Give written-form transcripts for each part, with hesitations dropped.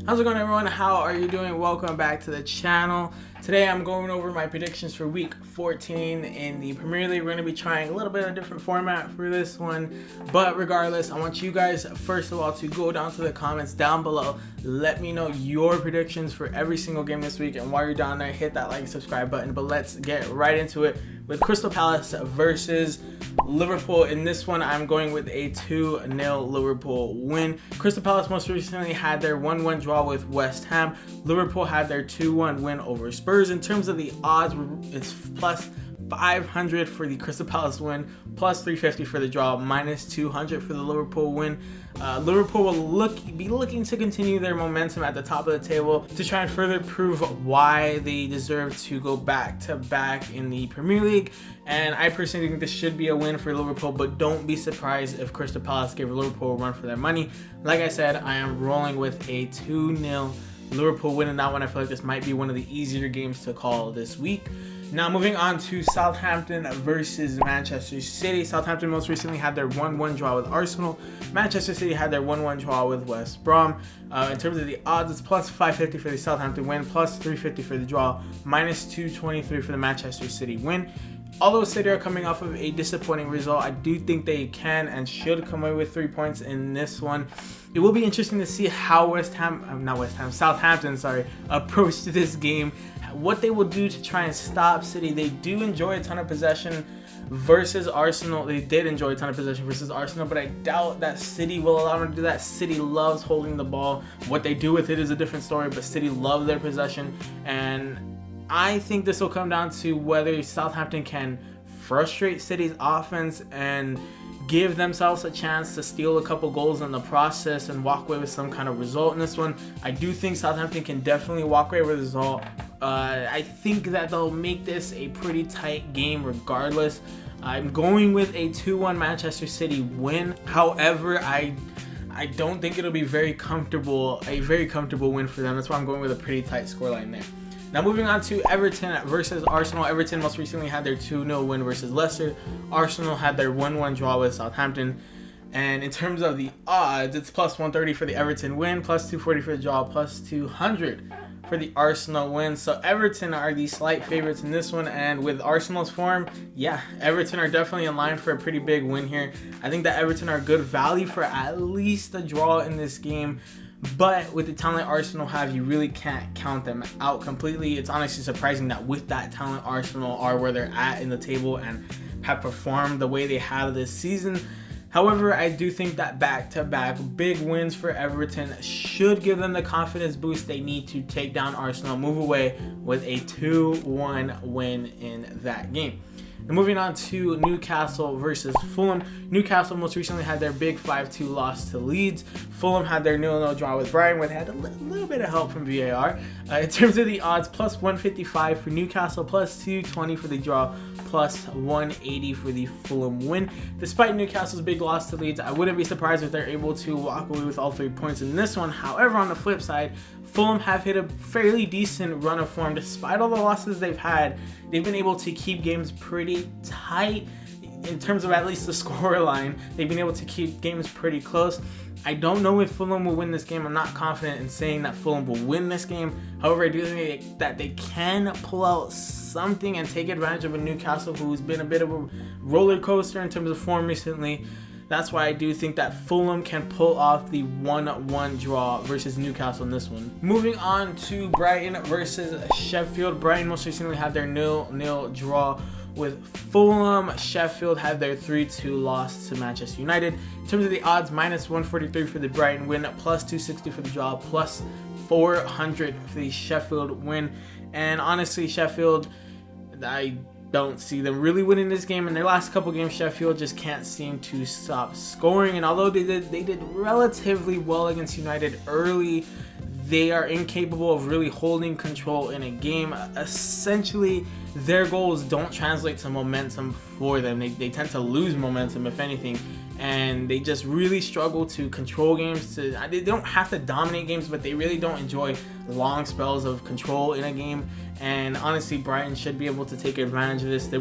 How's it going, everyone? How are you doing? Welcome back to the channel. Today I'm going over my predictions for week 14 in the Premier League. We're going to be trying a little bit of a different format for this one, but regardless, I want you guys first of all to go down to the comments down below. Let me know your predictions for every single game this week, and while you're down there, hit that like and subscribe button. But let's get right into it with Crystal Palace versus Liverpool. In this one, I'm going with a 2-0 Liverpool win. Crystal Palace most recently had their 1-1 draw with West Ham. Liverpool had their 2-1 win over Spurs. In terms of the odds, it's plus 500 for the Crystal Palace win, plus 350 for the draw, minus 200 for the Liverpool win. Liverpool will be looking to continue their momentum at the top of the table to try and further prove why they deserve to go back to back in the Premier League. And I personally think this should be a win for Liverpool, but don't be surprised if Crystal Palace give Liverpool a run for their money. Like I said, I am rolling with a 2-0 Liverpool win in that one. I feel like this might be one of the easier games to call this week. Now moving on to Southampton versus Manchester City. Southampton most recently had their 1-1 draw with Arsenal. Manchester City had their 1-1 draw with West Brom. In terms of the odds, it's plus 550 for the Southampton win, plus 350 for the draw, minus 223 for the Manchester City win. Although City are coming off of a disappointing result, I do think they can and should come away with 3 points in this one. It will be interesting to see how Southampton approach this game, what they will do to try and stop City. They do enjoy a ton of possession versus Arsenal. They did enjoy a ton of possession versus Arsenal, but I doubt that City will allow them to do that. City loves holding the ball. What they do with it is a different story, but City love their possession, and I think this will come down to whether Southampton can frustrate City's offense and give themselves a chance to steal a couple goals in the process and walk away with some kind of result in this one. I do think Southampton can definitely walk away with a result. I think that they'll make this a pretty tight game regardless. I'm going with a 2-1 Manchester City win. However, I don't think it'll be a very comfortable win for them. That's why I'm going with a pretty tight scoreline there. Now moving on to Everton versus Arsenal. Everton most recently had their 2-0 win versus Leicester. Arsenal had their 1-1 draw with Southampton. And in terms of the odds, it's plus 130 for the Everton win, plus 240 for the draw, plus 200 for the Arsenal win. So Everton are the slight favorites in this one, and with Arsenal's form, yeah, Everton are definitely in line for a pretty big win here. I think that Everton are good value for at least a draw in this game. But with the talent Arsenal have, you really can't count them out completely. It's honestly surprising that with that talent, Arsenal are where they're at in the table and have performed the way they have this season. However, I do think that back-to-back big wins for Everton should give them the confidence boost they need to take down Arsenal, move away with a 2-1 win in that game. And moving on to Newcastle versus Fulham. Newcastle most recently had their big 5-2 loss to Leeds. Fulham had their 0-0 draw with Brighton, which had a little bit of help from VAR. In terms of the odds, plus 155 for Newcastle, plus 220 for the draw, plus 180 for the Fulham win. Despite Newcastle's big loss to Leeds, I wouldn't be surprised if they're able to walk away with all 3 points in this one. However, on the flip side, Fulham have hit a fairly decent run of form. Despite all the losses they've had, they've been able to keep games pretty tight in terms of at least the score line. They've been able to keep games pretty close. I don't know if Fulham will win this game. I'm not confident in saying that Fulham will win this game. However, I do think that they can pull out something and take advantage of a Newcastle who's been a bit of a roller coaster in terms of form recently. That's why I do think that Fulham can pull off the 1-1 draw versus Newcastle in this one. Moving on to Brighton versus Sheffield. Brighton most recently had their 0-0 draw with Fulham. Sheffield had their 3-2 loss to Manchester United. In terms of the odds, minus 143 for the Brighton win, plus 260 for the draw, plus 400 for the Sheffield win. And honestly, Sheffield, I don't see them really winning this game. In their last couple games, Sheffield just can't seem to stop scoring. And although they did relatively well against United early, they are incapable of really holding control in a game. Essentially, their goals don't translate to momentum for them. They tend to lose momentum, if anything, and they just really struggle to control games. They don't have to dominate games, but they really don't enjoy long spells of control in a game. And honestly, Brighton should be able to take advantage of this.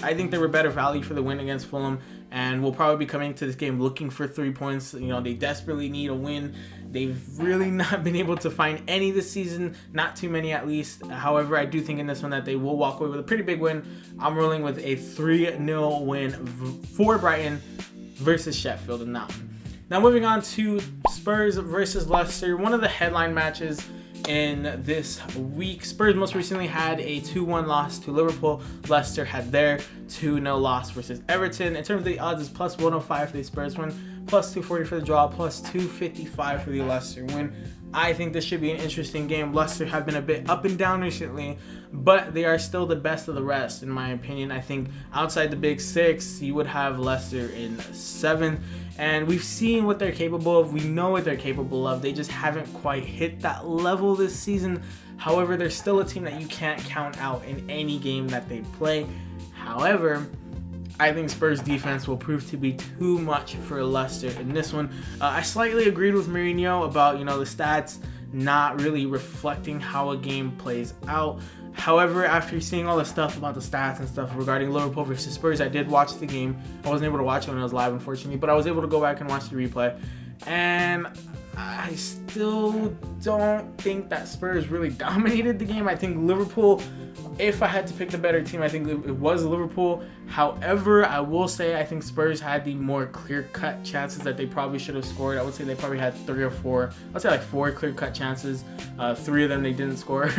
I think they were better value for the win against Fulham. and will probably be coming to this game looking for 3 points. You know, they desperately need a win. They've really not been able to find any this season, not too many at least. However, I do think in this one that they will walk away with a pretty big win. I'm rolling with a 3-0 win for Brighton versus Sheffield in that one. Now moving on to Spurs versus Leicester, one of the headline matches in this week. Spurs most recently had a 2-1 loss to Liverpool. Leicester had their 2-0 loss versus Everton. In terms of the odds, it's plus 105 for the Spurs win, plus 240 for the draw, plus 255 for the Leicester win. I think this should be an interesting game. Leicester have been a bit up and down recently, but they are still the best of the rest, in my opinion. I think outside the big six, you would have Leicester in 7th. And we've seen what they're capable of. We know what they're capable of. They just haven't quite hit that level this season. However, they're still a team that you can't count out in any game that they play. However, I think Spurs defense will prove to be too much for Leicester in this one. I slightly agreed with Mourinho about, the stats not really reflecting how a game plays out. However, after seeing all the stuff about the stats and stuff regarding Liverpool versus Spurs, I did watch the game. I wasn't able to watch it when it was live, unfortunately, but I was able to go back and watch the replay. And I still don't think that Spurs really dominated the game. I think Liverpool, if I had to pick the better team, I think it was Liverpool. However, I will say I think Spurs had the more clear-cut chances that they probably should have scored. I would say they probably had 3 or 4. I'd say like 4 clear-cut chances. 3 of them they didn't score.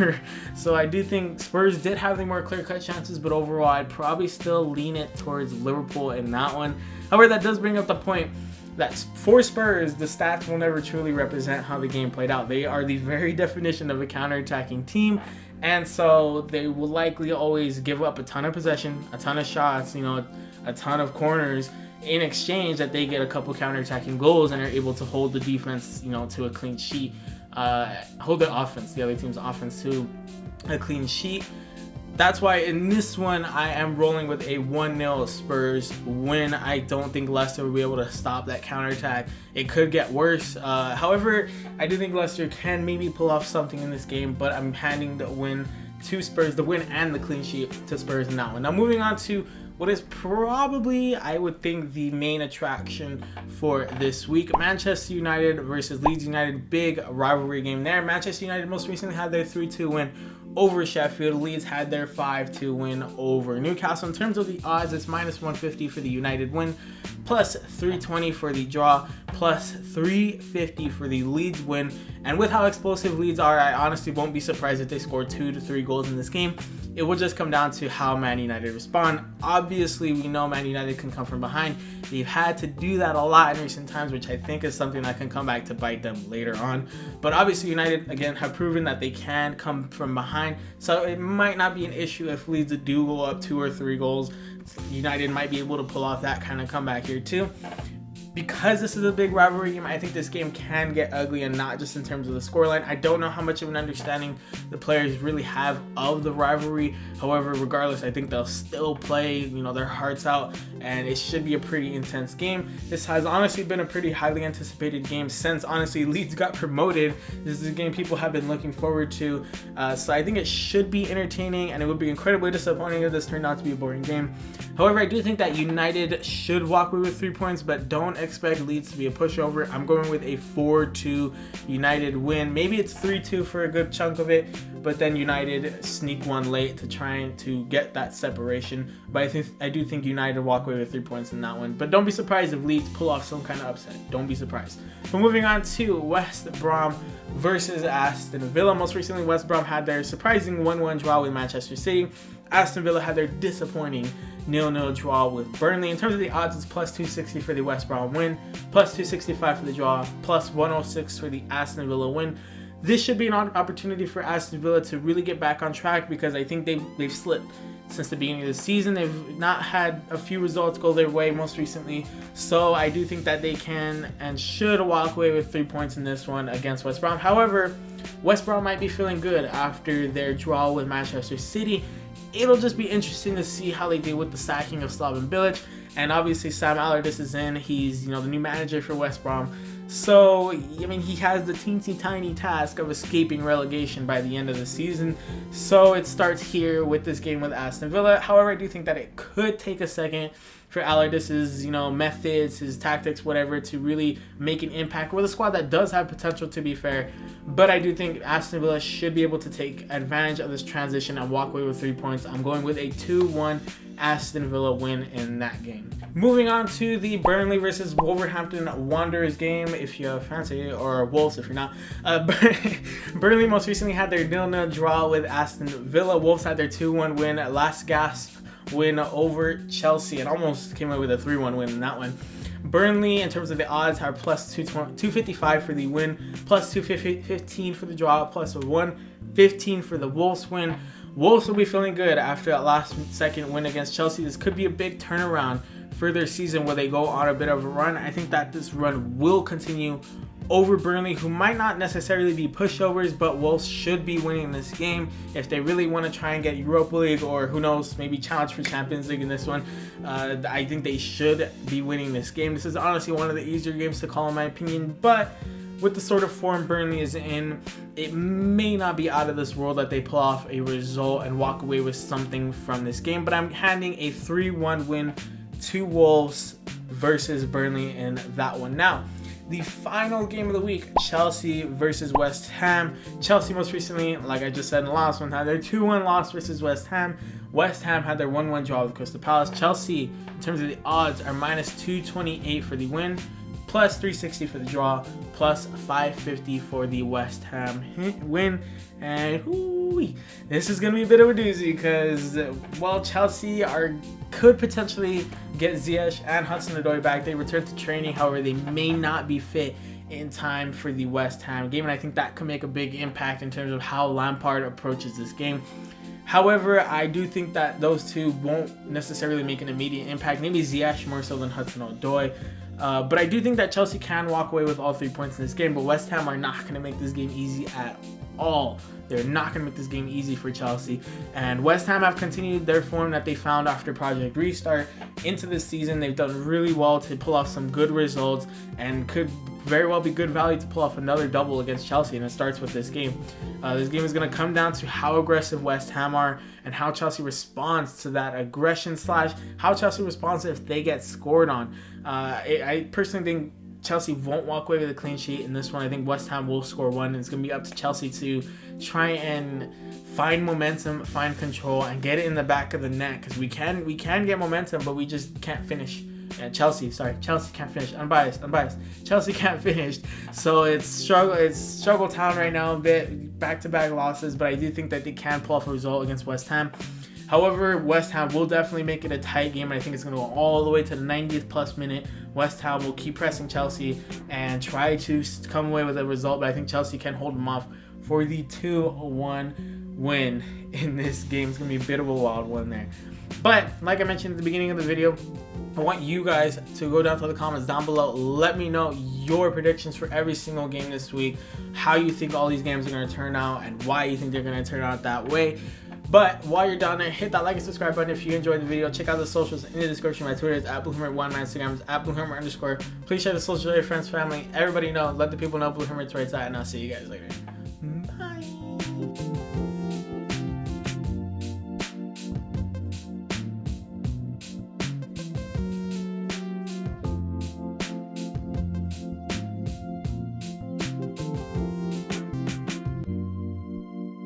So I do think Spurs did have the more clear-cut chances, but overall I'd probably still lean it towards Liverpool in that one. However, that does bring up the point that for Spurs, the stats will never truly represent how the game played out. They are the very definition of a counter-attacking team, and so they will likely always give up a ton of possession, a ton of shots, a ton of corners in exchange that they get a couple counter-attacking goals and are able to hold the defense, to a clean sheet, hold the offense, the other team's offense to a clean sheet. That's why in this one, I am rolling with a 1-0 Spurs win. I don't think Leicester will be able to stop that counterattack. It could get worse. However, I do think Leicester can maybe pull off something in this game, but I'm handing the win to Spurs, the win and the clean sheet to Spurs in that one. Now moving on to what is probably, I would think, the main attraction for this week. Manchester United versus Leeds United. Big rivalry game there. Manchester United most recently had their 3-2 win over Sheffield. Leeds had their 5-2 win over Newcastle. In terms of the odds, it's minus 150 for the United win, plus 320 for the draw, plus 350 for the Leeds win. And with how explosive Leeds are, I honestly won't be surprised if they score 2 to 3 goals in this game. It will just come down to how Man United respond. Obviously, we know Man United can come from behind. They've had to do that a lot in recent times, which I think is something that can come back to bite them later on. But obviously, United, again, have proven that they can come from behind. So it might not be an issue if Leeds do go up 2 or 3 goals. United might be able to pull off that kind of comeback here too. Because this is a big rivalry game, I think this game can get ugly, and not just in terms of the scoreline. I don't know how much of an understanding the players really have of the rivalry. However, regardless, I think they'll still play, their hearts out, and it should be a pretty intense game. This has honestly been a pretty highly anticipated game since, honestly, Leeds got promoted. This is a game people have been looking forward to. So I think it should be entertaining, and it would be incredibly disappointing if this turned out to be a boring game. However, I do think that United should walk away with 3 points, but don't expect Leeds to be a pushover. I'm going with a 4-2 United win. Maybe it's 3-2 for a good chunk of it, but then United sneak one late to try to get that separation. But I do think United walk away with 3 points in that one. But don't be surprised if Leeds pull off some kind of upset. Don't be surprised. But moving on to West Brom versus Aston Villa. Most recently, West Brom had their surprising 1-1 draw with Manchester City. Aston Villa had their disappointing 0-0 draw with Burnley. In terms of the odds, it's plus 260 for the West Brom win, plus 265 for the draw, plus 106 for the Aston Villa win. This should be an opportunity for Aston Villa to really get back on track, because I think they've slipped since the beginning of the season. They've not had a few results go their way most recently. So I do think that they can and should walk away with 3 points in this one against West Brom. However, West Brom might be feeling good after their draw with Manchester City. It'll just be interesting to see how they deal with the sacking of Slaven Bilic. And obviously Sam Allardyce is in. He's, the new manager for West Brom. So, I mean, he has the teensy tiny task of escaping relegation by the end of the season. So it starts here with this game with Aston Villa. However, I do think that it could take a second for Allardyce's, methods, his tactics, whatever, to really make an impact with a squad that does have potential, to be fair. But I do think Aston Villa should be able to take advantage of this transition and walk away with 3 points. I'm going with a 2-1 Aston Villa win in that game. Moving on to the Burnley versus Wolverhampton Wanderers game, if you fancy it, or Wolves if you're not. Burnley most recently had their 0-0 draw with Aston Villa. Wolves had their 2-1 win, last gasp win over Chelsea, and almost came away with a 3-1 win in that one. Burnley, in terms of the odds, are plus 255 for the win, plus 215 for the draw, plus 115 for the Wolves win. Wolves will be feeling good after that last second win against Chelsea. This could be a big turnaround for their season where they go on a bit of a run. I think that this run will continue over Burnley, who might not necessarily be pushovers, but Wolves should be winning this game if they really want to try and get Europa League, or who knows, maybe challenge for Champions League in this one. I think they should be winning this game. This is honestly one of the easier games to call in my opinion, but with the sort of form Burnley is in, it may not be out of this world that they pull off a result and walk away with something from this game. But I'm handing a 3-1 win to Wolves versus Burnley in that one. Now, the final game of the week, Chelsea versus West Ham. Chelsea most recently, like I just said in the last one, had their 2-1 loss versus West Ham. West Ham had their 1-1 draw with Crystal Palace. Chelsea, in terms of the odds, are minus 228 for the win, plus 360 for the draw, plus 550 for the West Ham win. And this is going to be a bit of a doozy because, well, Chelsea could potentially get Ziyech and Hudson-Odoi back. They return to training, however, they may not be fit in time for the West Ham game, and I think that could make a big impact in terms of how Lampard approaches this game. However, I do think that those two won't necessarily make an immediate impact, maybe Ziyech more so than Hudson-Odoi. But I do think that Chelsea can walk away with all 3 points in this game, but West Ham are not going to make this game easy at all. They're not going to make this game easy for Chelsea. And West Ham have continued their form that they found after Project Restart into this season. They've done really well to pull off some good results and could very well be good value to pull off another double against Chelsea, and it starts with this game. This game is going to come down to how aggressive West Ham are and how Chelsea responds to that aggression / how Chelsea responds if they get scored on. I personally think Chelsea won't walk away with a clean sheet in this one. I think West Ham will score one, and it's going to be up to Chelsea to try and find momentum, find control, and get it in the back of the net, because we can get momentum, but we just can't finish. Chelsea can't finish. Unbiased. Chelsea can't finish. So it's struggle town right now, a bit back-to-back losses, but I do think that they can pull off a result against West Ham. However, West Ham will definitely make it a tight game, and I think it's going to go all the way to the 90th plus minute. West Ham will keep pressing Chelsea and try to come away with a result, but I think Chelsea can hold them off for the 2-1 win in this game. It's going to be a bit of a wild one there. But like I mentioned at the beginning of the video, I want you guys to go down to the comments down below. Let me know your predictions for every single game this week, how you think all these games are going to turn out, and why you think they're going to turn out that way. But while you're down there, hit that like and subscribe button if you enjoyed the video. Check out the socials in the description. My Twitter is @BlueHermit1. My Instagram is @BlueHermit_. Please share the social with your friends, family. Everybody know. Let the people know Blue Hermit's where it's at, and I'll see you guys later.